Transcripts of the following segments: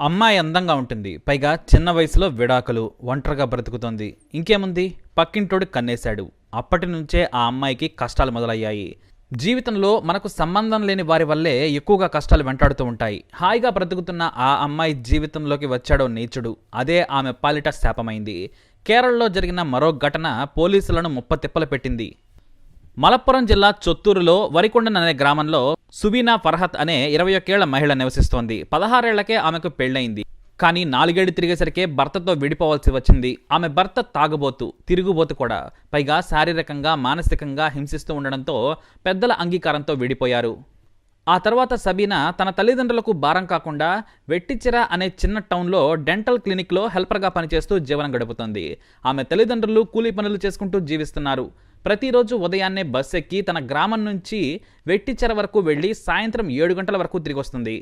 అమ్మాయి అందంగా ఉంటుంది. పైగా చిన్న వయసులో విడాకులు, ఒంటరిగా బ్రతుకుతోంది. ఇంకేముంది, పక్కింటోడు కన్నేశాడు. అప్పటి నుంచే ఆ అమ్మాయికి కష్టాలు మొదలయ్యాయి. జీవితంలో మనకు సంబంధం లేని వారి వల్లే ఎక్కువగా కష్టాలు వెంటాడుతూ ఉంటాయి. హాయిగా బ్రతుకుతున్న ఆ అమ్మాయి జీవితంలోకి వచ్చాడో నీచుడు. అదే ఆమె పాలిట శాపమైంది. కేరళలో జరిగిన మరో ఘటన పోలీసులను ముప్పతిప్పలు పెట్టింది. మలప్పురం జిల్లా చొత్తూరులో వరికొండన్ అనే గ్రామంలో సుబీనా ఫర్హత్ అనే 21 ఏళ్ల మహిళ నివసిస్తోంది. 16 ఏళ్లకే ఆమెకు పెళ్లైంది. కానీ 4 ఏళ్లు తిరిగేసరికే భర్తతో విడిపోవాల్సి వచ్చింది. ఆమె భర్త తాగుబోతు, తిరుగుబోతు కూడా. పైగా శారీరకంగా, మానసికంగా హింసిస్తూ ఉండడంతో పెద్దల అంగీకారంతో విడిపోయారు. ఆ తర్వాత సబీనా తన తల్లిదండ్రులకు భారం కాకుండా వెట్టిచిర అనే చిన్న టౌన్లో డెంటల్ క్లినిక్లో హెల్పర్గా పనిచేస్తూ జీవనం గడుపుతోంది. ఆమె తల్లిదండ్రులు కూలీ పనులు చేసుకుంటూ జీవిస్తున్నారు. ప్రతిరోజు ఉదయాన్నే బస్ ఎక్కి తన గ్రామం నుంచి వెట్టిచెర వరకు వెళ్ళి సాయంత్రం 7 గంటల వరకు తిరిగి వస్తుంది.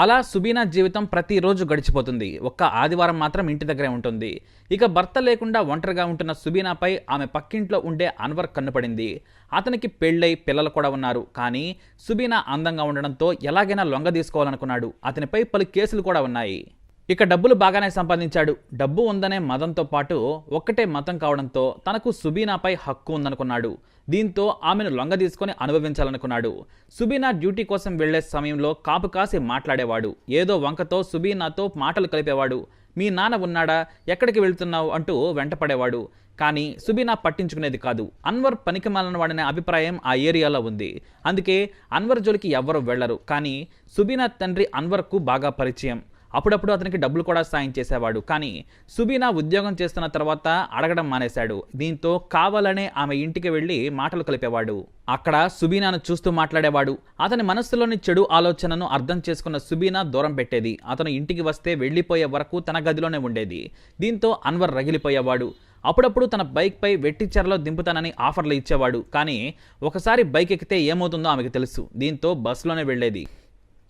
అలా సుబీనా జీవితం ప్రతిరోజు గడిచిపోతుంది. ఒక్క ఆదివారం మాత్రం ఇంటి దగ్గరే ఉంటుంది. ఇక భర్త లేకుండా ఒంటరిగా ఉంటున్న సుబీనాపై ఆమె పక్కింట్లో ఉండే అన్వర్ కన్నుపడింది. అతనికి పెళ్ళై పిల్లలు కూడా ఉన్నారు. కానీ సుబీనా అందంగా ఉండడంతో ఎలాగైనా లొంగ తీసుకోవాలనుకున్నాడు. అతనిపై పలు కేసులు కూడా ఉన్నాయి. ఇక డబ్బులు బాగానే సంపాదించాడు. డబ్బు ఉందనే మదంతో పాటు ఒక్కటే మతం కావడంతో తనకు సుబీనాపై హక్కు ఉందనుకున్నాడు. దీంతో ఆమెను లొంగ తీసుకొని అనుభవించాలనుకున్నాడు. సుబీనా డ్యూటీ కోసం వెళ్లే సమయంలో కాపు కాసి మాట్లాడేవాడు. ఏదో వంకతో సుబీనాతో మాటలు కలిపేవాడు. మీ నాన్న ఉన్నాడా, ఎక్కడికి వెళ్తున్నావు అంటూ వెంటపడేవాడు. కానీ సుబీనా పట్టించుకునేది కాదు. అన్వర్ పనికిమాలిన వాడనే అభిప్రాయం ఆ ఏరియాలో ఉంది. అందుకే అన్వర్ జోలికి ఎవ్వరూ వెళ్లరు. కానీ సుబీనా తండ్రి అన్వర్కు బాగా పరిచయం. అప్పుడప్పుడు అతనికి డబ్బులు కూడా సాయం చేసేవాడు. కానీ సుబీనా ఉద్యోగం చేస్తున్న తర్వాత అడగడం మానేశాడు. దీంతో కావాలనే ఆమె ఇంటికి వెళ్ళి మాటలు కలిపేవాడు. అక్కడ సుబీనాను చూస్తూ మాట్లాడేవాడు. అతని మనస్సులోని చెడు ఆలోచనను అర్థం చేసుకున్న సుబీనా దూరం పెట్టేది. అతను ఇంటికి వస్తే వెళ్లిపోయే వరకు తన గదిలోనే ఉండేది. దీంతో అన్వర్ రగిలిపోయేవాడు. అప్పుడప్పుడు తన బైక్పై వెట్టిచెరలో దింపుతానని ఆఫర్లు ఇచ్చేవాడు. కానీ ఒకసారి బైక్ ఎక్కితే ఏమవుతుందో ఆమెకు తెలుసు. దీంతో బస్సులోనే వెళ్లేది.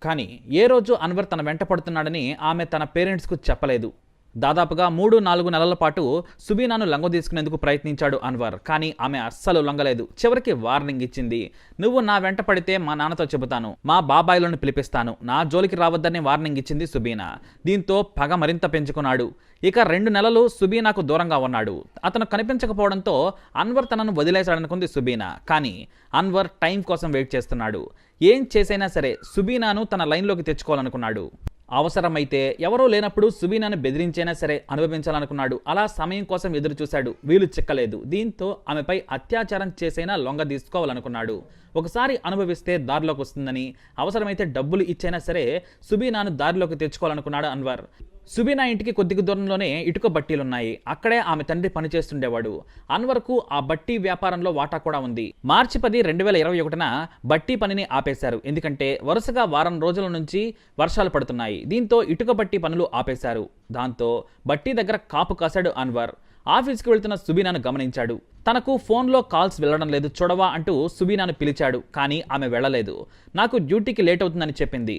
కానీ ఏ రోజు అన్వర్ తన వెంట పడుతున్నాడని ఆమె తన పేరెంట్స్కు చెప్పలేదు. దాదాపుగా 3-4 నెలల పాటు సుబీనాను లొంగ తీసుకునేందుకు ప్రయత్నించాడు అన్వర్. కానీ ఆమె అస్సలు లొంగలేదు. చివరికి వార్నింగ్ ఇచ్చింది. నువ్వు నా వెంట పడితే మా నాన్నతో చెబుతాను, మా బాబాయిలను పిలిపిస్తాను, నా జోలికి రావద్దని వార్నింగ్ ఇచ్చింది సుబీనా. దీంతో పగ మరింత పెంచుకున్నాడు. ఇక 2 నెలలు సుబీనాకు దూరంగా ఉన్నాడు. అతను కనిపించకపోవడంతో అన్వర్ తనను వదిలేశాడనుకుంది సుబీనా. కానీ అన్వర్ టైం కోసం వెయిట్ చేస్తున్నాడు. ఏం చేసైనా సరే సుబీనాను తన లైన్లోకి తెచ్చుకోవాలనుకున్నాడు. అవసరమైతే ఎవరో లేనప్పుడు సుబీనాను బెదిరించైనా సరే అనుభవించాలనుకున్నాడు. అలా సమయం కోసం ఎదురు చూశాడు. వీలు చిక్కలేదు. దీంతో ఆమెపై అత్యాచారం చేసైనా లొంగ తీసుకోవాలనుకున్నాడు. ఒకసారి అనుభవిస్తే దారిలోకి వస్తుందని, అవసరమైతే డబ్బులు ఇచ్చైనా సరే సుబీనాను దారిలోకి తెచ్చుకోవాలనుకున్నాడు అన్వర్. సుబీనా ఇంటికి కొద్దిగా దూరంలోనే ఇటుక బట్టీలున్నాయి. అక్కడే ఆమె తండ్రి పనిచేస్తుండేవాడు. అన్వర్కు ఆ బట్టీ వ్యాపారంలో వాటా కూడా ఉంది. మార్చి 10, 2021న బట్టీ పనిని ఆపేశారు. ఎందుకంటే వరుసగా వారం రోజుల నుంచి వర్షాలు పడుతున్నాయి. దీంతో ఇటుక బట్టీ పనులు ఆపేశారు. దాంతో బట్టీ దగ్గర కాపు కాశాడు అన్వర్. ఆఫీస్కి వెళ్తున్న సుబీనాను గమనించాడు. తనకు ఫోన్లో కాల్స్ వెళ్ళడం లేదు, చూడవా అంటూ సుబీనాను పిలిచాడు. కానీ ఆమె వెళ్ళలేదు. నాకు డ్యూటీకి లేట్ అవుతుందని చెప్పింది.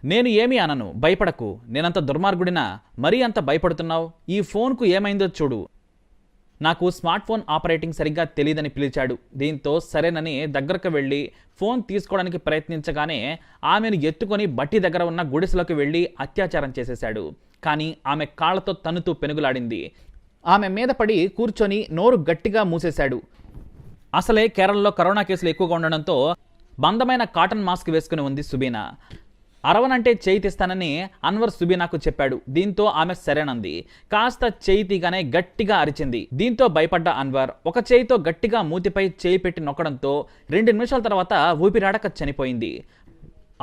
నేను ఏమీ అనను, భయపడకు. నేనంత దుర్మార్గుడినా? మరీ అంత భయపడుతున్నావు? ఈ ఫోన్కు ఏమైందో చూడు. నాకు స్మార్ట్ ఫోన్ ఆపరేటింగ్ సరిగ్గా తెలియదని పిలిచాడు. దీంతో సరేనని దగ్గరకు వెళ్ళి ఫోన్ తీసుకోవడానికి ప్రయత్నించగానే ఆమెను ఎత్తుకొని బట్టి దగ్గర ఉన్న గుడిసెలోకి వెళ్ళి అత్యాచారం చేసేశాడు. కానీ ఆమె కాళ్లతో తన్నుతూ పెనుగులాడింది. ఆమె మీద పడి కూర్చొని నోరు గట్టిగా మూసేశాడు. అసలే కేరళలో కరోనా కేసులు ఎక్కువగా ఉండడంతో బంధమైన కాటన్ మాస్క్ వేసుకుని ఉంది సుబీనా. అరవనంటే చేయి తీస్తానని అన్వర్ సుబీనాకు చెప్పాడు. దీంతో ఆమె సరేనంది. కాస్త చేయి తీగానే గట్టిగా అరిచింది. దీంతో భయపడ్డ అన్వర్ ఒక చేయితో గట్టిగా మూతిపై చేయి పెట్టి నొక్కడంతో 2 నిమిషాల తర్వాత ఊపిరాడక చనిపోయింది.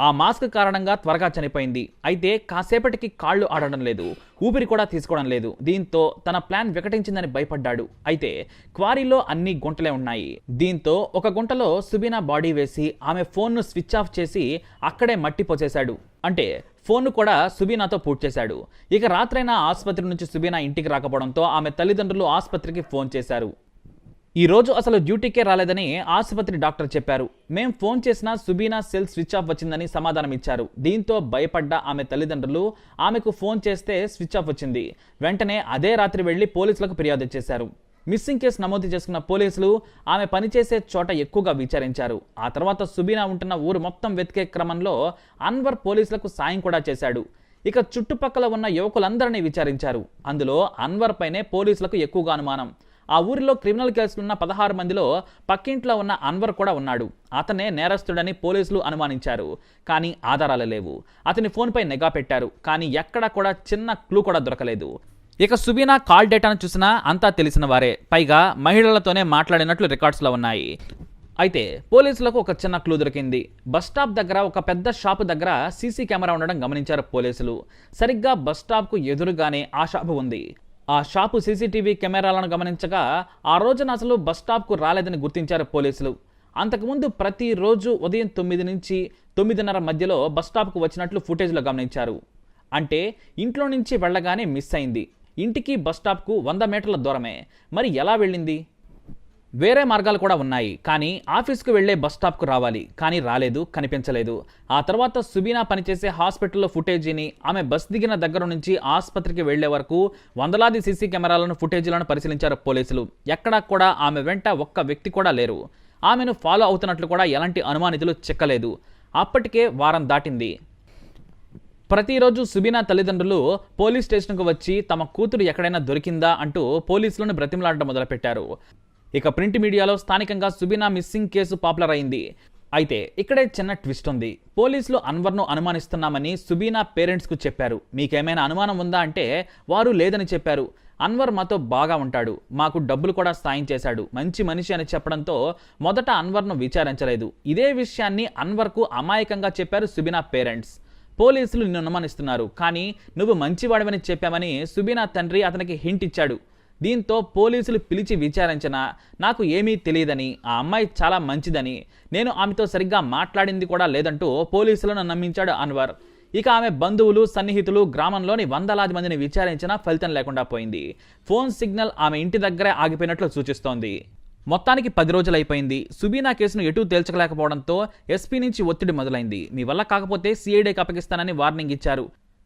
ఆ మాస్క్ కారణంగా త్వరగా చనిపోయింది. అయితే కాసేపటికి కాళ్ళు ఆడడం లేదు, ఊపిరి కూడా తీసుకోవడం లేదు. దీంతో తన ప్లాన్ వికటించిందని భయపడ్డాడు. అయితే క్వారీలో అన్ని గుంటలే ఉన్నాయి. దీంతో ఒక గుంటలో సుబీనా బాడీ వేసి ఆమె ఫోన్ను స్విచ్ ఆఫ్ చేసి అక్కడే మట్టి పోసేశాడు. అంటే ఫోన్ను కూడా సుబీనాతో పూర్తి చేశాడు. ఇక రాత్రైనా ఆసుపత్రి నుంచి సుబీనా ఇంటికి రాకపోవడంతో ఆమె తల్లిదండ్రులు ఆసుపత్రికి ఫోన్ చేశారు. ఈ రోజు అసలు డ్యూటీకే రాలేదని ఆసుపత్రి డాక్టర్ చెప్పారు. మేం ఫోన్ చేసినా సుబీనా సెల్ స్విచ్ ఆఫ్ వచ్చిందని సమాధానం ఇచ్చారు. దీంతో భయపడ్డ ఆమె తల్లిదండ్రులు ఆమెకు ఫోన్ చేస్తే స్విచ్ ఆఫ్ వచ్చింది. వెంటనే అదే రాత్రి వెళ్లి పోలీసులకు ఫిర్యాదు చేశారు. మిస్సింగ్ కేసు నమోదు చేసుకున్న పోలీసులు ఆమె పనిచేసే చోట ఎక్కువగా విచారించారు. ఆ తర్వాత సుబీనా ఉంటున్న ఊరు మొత్తం వెతికే క్రమంలో అన్వర్ పోలీసులకు సాయం కూడా చేశాడు. ఇక చుట్టుపక్కల ఉన్న యువకులందరినీ విచారించారు. అందులో అన్వర్ పైనే పోలీసులకు ఎక్కువగా అనుమానం. ఆ ఊరిలో క్రిమినల్ కేసులున్న 16 మందిలో పక్కింట్లో ఉన్న అన్వర్ కూడా ఉన్నాడు. అతనే నేరస్తుడని పోలీసులు అనుమానించారు. కానీ ఆధారాలు లేవు. అతని ఫోన్పై నిఘా పెట్టారు. కానీ ఎక్కడా కూడా చిన్న క్లూ కూడా దొరకలేదు. ఇక సుబీనా కాల్ డేటాను చూసినా అంతా తెలిసిన వారే. పైగా మహిళలతోనే మాట్లాడినట్లు రికార్డ్స్లో ఉన్నాయి. అయితే పోలీసులకు ఒక చిన్న క్లూ దొరికింది. బస్టాప్ దగ్గర ఒక పెద్ద షాపు దగ్గర సీసీ కెమెరా ఉండడం గమనించారు పోలీసులు. సరిగ్గా బస్టాప్కు ఎదురుగానే ఆ షాపు ఉంది. ఆ షాపు సీసీటీవీ కెమెరాలను గమనించగా ఆ రోజున అసలు బస్టాప్కు రాలేదని గుర్తించారు పోలీసులు. అంతకుముందు ప్రతిరోజు ఉదయం 9 నుంచి 9:30 మధ్యలో బస్టాప్కు వచ్చినట్లు ఫుటేజ్లో గమనించారు. అంటే ఇంట్లో నుంచి వెళ్ళగానే మిస్ అయింది. ఇంటికి బస్టాప్కు 100 మీటర్ల దూరమే. మరి ఎలా వెళ్ళింది? వేరే మార్గాలు కూడా ఉన్నాయి. కానీ ఆఫీస్కు వెళ్లే బస్టాప్కు రావాలి. కానీ రాలేదు, కనిపించలేదు. ఆ తర్వాత సుబీనా పనిచేసే హాస్పిటల్లో ఫుటేజీని, ఆమె బస్ దిగిన దగ్గర నుంచి ఆసుపత్రికి వెళ్లే వరకు వందలాది సీసీ కెమెరాలను ఫుటేజీలను పరిశీలించారు పోలీసులు. ఎక్కడా కూడా ఆమె వెంట ఒక్క వ్యక్తి కూడా లేరు. ఆమెను ఫాలో అవుతున్నట్లు కూడా ఎలాంటి అనుమానితులు చిక్కలేదు. అప్పటికే వారం దాటింది. ప్రతిరోజు సుబీనా తల్లిదండ్రులు పోలీస్ స్టేషన్కు వచ్చి తమ కూతురు ఎక్కడైనా దొరికిందా అంటూ పోలీసులను బ్రతిమలాడటం మొదలుపెట్టారు. ఇక ప్రింట్ మీడియాలో స్థానికంగా సుబీనా మిస్సింగ్ కేసు పాపులర్ అయింది. అయితే ఇక్కడే చిన్న ట్విస్ట్ ఉంది. పోలీసులు అన్వర్ను అనుమానిస్తున్నామని సుబీనా పేరెంట్స్కు చెప్పారు. మీకేమైనా అనుమానం ఉందా అంటే వారు లేదని చెప్పారు. అన్వర్ మాతో బాగా ఉంటాడు, మాకు డబ్బులు కూడా సాయం చేశాడు, మంచి మనిషి అని చెప్పడంతో మొదట అన్వర్ను విచారించలేదు. ఇదే విషయాన్ని అన్వర్కు అమాయకంగా చెప్పారు సుబీనా పేరెంట్స్. పోలీసులు నిన్ను అనుమానిస్తున్నారు, కానీ నువ్వు మంచివాడవని చెప్పామని సుబీనా తండ్రి అతనికి హింట్ ఇచ్చాడు. దీంతో పోలీసులు పిలిచి విచారించినా నాకు ఏమీ తెలియదని, ఆ అమ్మాయి చాలా మంచిదని, నేను ఆమెతో సరిగ్గా మాట్లాడింది కూడా లేదంటూ పోలీసులను నమ్మించాడు అన్వర్. ఇక ఆమె బంధువులు, సన్నిహితులు, గ్రామంలోని వందలాది మందిని విచారించినా ఫలితం లేకుండా పోయింది. ఫోన్ సిగ్నల్ ఆమె ఇంటి దగ్గరే ఆగిపోయినట్లు సూచిస్తోంది. మొత్తానికి 10 రోజులైపోయింది. సుబీనా కేసును ఎటూ తేల్చలేకపోవడంతో ఎస్పీ నుంచి ఒత్తిడి మొదలైంది. మీ వల్ల కాకపోతే సిఐడికి అప్పగిస్తానని వార్నింగ్ ఇచ్చారు.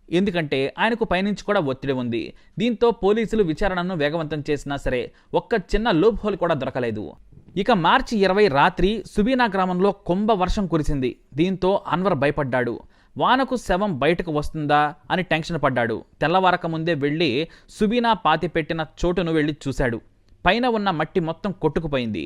ఎందుకంటే ఆయనకు పైనుంచి కూడా ఒత్తిడి ఉంది. దీంతో పోలీసులు విచారణను వేగవంతం చేసినా సరే ఒక్క చిన్న లూప్ హోల్ కూడా దొరకలేదు. ఇక మార్చి 20 రాత్రి సుబీనా గ్రామంలో కుంభ వర్షం కురిసింది. దీంతో అన్వర్ భయపడ్డాడు. వానకు శవం బయటకు వస్తుందా అని టెన్షన్ పడ్డాడు. తెల్లవారక ముందే వెళ్ళి సుబీనా పాతిపెట్టిన చోటును వెళ్ళి చూశాడు. పైన ఉన్న మట్టి మొత్తం కొట్టుకుపోయింది.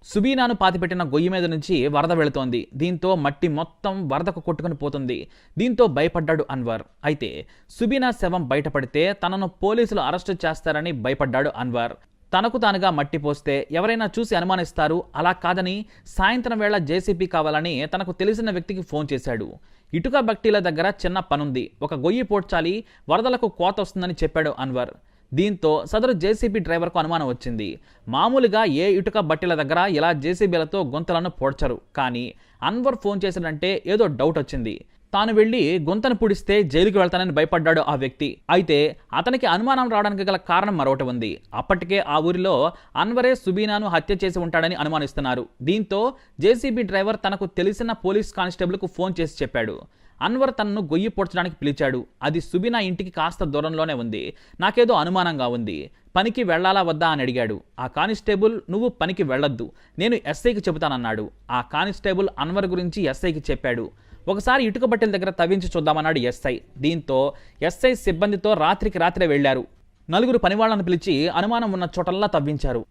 సుబీనాను పాతిపెట్టిన గొయ్యి మీద నుంచి వరద వెళుతోంది. దీంతో మట్టి మొత్తం వరదకు కొట్టుకుని పోతుంది. దీంతో భయపడ్డాడు అన్వర్. అయితే సుబీనా శవం బయటపడితే తనను పోలీసులు అరెస్టు చేస్తారని భయపడ్డాడు అన్వర్. తనకు తానుగా మట్టి పోస్తే ఎవరైనా చూసి అనుమానిస్తారు. అలా కాదని సాయంత్రం వేళ జేసీబీ కావాలని తనకు తెలిసిన వ్యక్తికి ఫోన్ చేశాడు. ఇటుక బట్టీల దగ్గర చిన్న పనుంది, ఒక గొయ్యి పోడ్చాలి, వరదలకు కోత వస్తుందని చెప్పాడు అన్వర్. దీంతో సదరు జేసీబీ డ్రైవర్కు అనుమానం వచ్చింది. మామూలుగా ఏ ఇటుక బట్టీల దగ్గర ఇలా జేసీబీలతో గుంతలను పోడ్చరు. కానీ అన్వర్ ఫోన్ చేశాడంటే ఏదో డౌట్ వచ్చింది. తాను వెళ్లి గుంతను పుడిస్తే జైలుకి వెళ్తానని భయపడ్డాడు ఆ వ్యక్తి. అయితే అతనికి అనుమానం రావడానికి గల కారణం మరొకటి ఉంది. అప్పటికే ఆ ఊరిలో అన్వరే సుబీనాను హత్య చేసి ఉంటాడని అనుమానిస్తున్నారు. దీంతో జేసీబీ డ్రైవర్ తనకు తెలిసిన పోలీస్ కానిస్టేబుల్కు ఫోన్ చేసి చెప్పాడు. అన్వర్ తనను గొయ్యి పొడ్చడానికి పిలిచాడు. అది సుబీనా ఇంటికి కాస్త దూరంలోనే ఉంది. నాకేదో అనుమానంగా ఉంది, పనికి వెళ్లాలా వద్దా అని అడిగాడు. ఆ కానిస్టేబుల్ నువ్వు పనికి వెళ్లొద్దు, నేను ఎస్ఐకి చెబుతానన్నాడు. ఆ కానిస్టేబుల్ అన్వర్ గురించి ఎస్ఐకి చెప్పాడు. ఒకసారి ఇటుక బట్టెల దగ్గర తవ్వించి చూద్దామన్నాడు ఎస్ఐ. దీంతో ఎస్ఐ సిబ్బందితో రాత్రికి రాత్రే వెళ్లారు. 4 పనివాళ్లను పిలిచి అనుమానం ఉన్న చోటల్లా తవ్వించారు.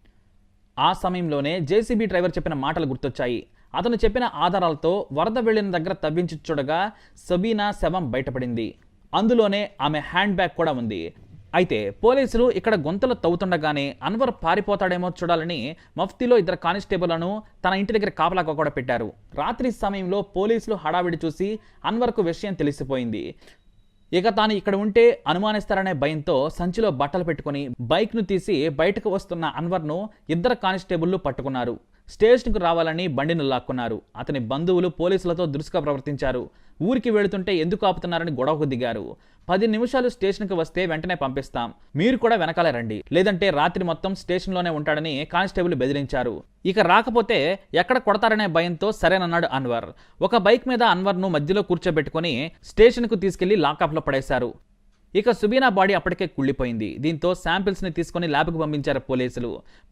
ఆ సమయంలోనే జేసీబీ డ్రైవర్ చెప్పిన మాటలు గుర్తొచ్చాయి. అతను చెప్పిన ఆధారాలతో వరద వెళ్లిన దగ్గర తవ్వించి చూడగా సుబీనా శవం బయటపడింది. అందులోనే ఆమె హ్యాండ్ బ్యాగ్ కూడా ఉంది. అయితే పోలీసులు ఇక్కడ గుంతలు తవ్వుతుండగానే అన్వర్ పారిపోతాడేమో చూడాలని మఫ్తీలో 2 కానిస్టేబుళ్లను తన ఇంటి దగ్గర కాపలాగా కూడా పెట్టారు. రాత్రి సమయంలో పోలీసులు హడావిడి చూసి అన్వర్కు విషయం తెలిసిపోయింది. ఇక తాను ఇక్కడ ఉంటే అనుమానిస్తారనే భయంతో సంచిలో బట్టలు పెట్టుకుని బైక్ను తీసి బయటకు వస్తున్న అన్వర్ను 2 కానిస్టేబుళ్లు పట్టుకున్నారు. స్టేషన్కు రావాలని బండిని లాక్కున్నారు. అతని బంధువులు పోలీసులతో దురుసుగా ప్రవర్తించారు. ఊరికి వెళుతుంటే ఎందుకు ఆపుతున్నారని గొడవకు దిగారు. 10 నిమిషాలు స్టేషన్కి వస్తే వెంటనే పంపిస్తాం, మీరు కూడా వెనకాలే రండి, లేదంటే రాత్రి మొత్తం స్టేషన్లోనే ఉంటాడని కానిస్టేబుల్ బెదిరించారు. ఇక రాకపోతే ఎక్కడ కొడతారనే భయంతో సరేనన్నాడు అన్వర్. ఒక బైక్ మీద అన్వర్ను మధ్యలో కూర్చోబెట్టుకుని స్టేషన్కు తీసుకెళ్లి లాకప్లో పడేశారు. ఇక సుబీనా బాడీ అప్పటికే కుళ్ళిపోయింది. దీంతో శాంపిల్స్ని తీసుకుని ల్యాబ్కు పంపించారు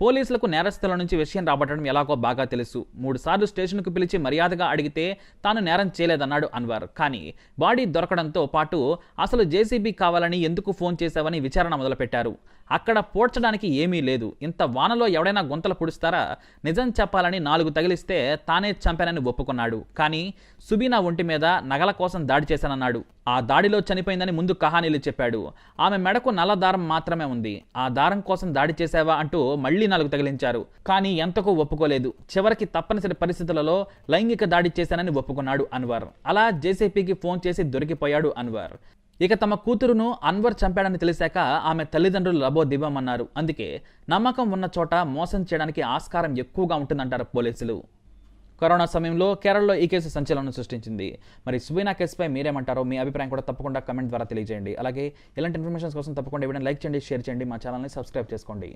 పోలీసులకు నేరస్తుల నుంచి విషయం రాబట్టడం ఎలాగో బాగా తెలుసు. 3 సార్లు స్టేషన్కు పిలిచి మర్యాదగా అడిగితే తాను నేరం చేయలేదన్నాడు అన్వర్. కానీ బాడీ దొరకడంతో పాటు అసలు జేసీబీ కావాలని ఎందుకు ఫోన్ చేశావని విచారణ మొదలుపెట్టారు. అక్కడ పోడ్చడానికి ఏమీ లేదు. ఇంత వానలో ఎవడైనా గుంతలు పుడుస్తారా? నిజం చెప్పాలని 4 తగిలిస్తే తానే చంపానని ఒప్పుకున్నాడు. కానీ సుబీనా ఒంటి మీద నగల కోసం దాడి చేశానన్నాడు. ఆ దాడిలో చనిపోయిందని ముందు కహానీలు చెప్పాడు. ఆమె మెడకు నల్ల దారం మాత్రమే ఉంది. ఆ దారం కోసం దాడి చేశావా అంటూ మళ్లీ 4 తగిలించారు. కానీ ఎంతకు ఒప్పుకోలేదు. చివరికి తప్పనిసరి పరిస్థితులలో లైంగిక దాడి చేశానని ఒప్పుకున్నాడు అన్వర్. అలా జేసీపీకి ఫోన్ చేసి దొరికిపోయాడు అన్వర్. ఇక తమ కూతురును అన్వర్ చంపాడని తెలిసాక ఆమె తల్లిదండ్రులు లబోదివ్వమన్నారు. అందుకే నమ్మకం ఉన్న చోట మోసం చేయడానికి ఆస్కారం ఎక్కువగా ఉంటుందంటారు పోలీసులు. కరోనా సమయంలో కేరళలో ఈ కేసు సంచలనం సృష్టించింది. మరి సుబీనా కేసుపై మీరేమంటారో మీ అభిప్రాయం కూడా తప్పకుండా కమెంట్ ద్వారా తెలియజేయండి. అలాగే ఇలాంటి ఇన్ఫర్మేషన్స్ కోసం తప్పకుండా వీడియోని లైక్ చేయండి, షేర్ చేయండి, మా ఛానల్ని సబ్స్క్రైబ్ చేసుకోండి.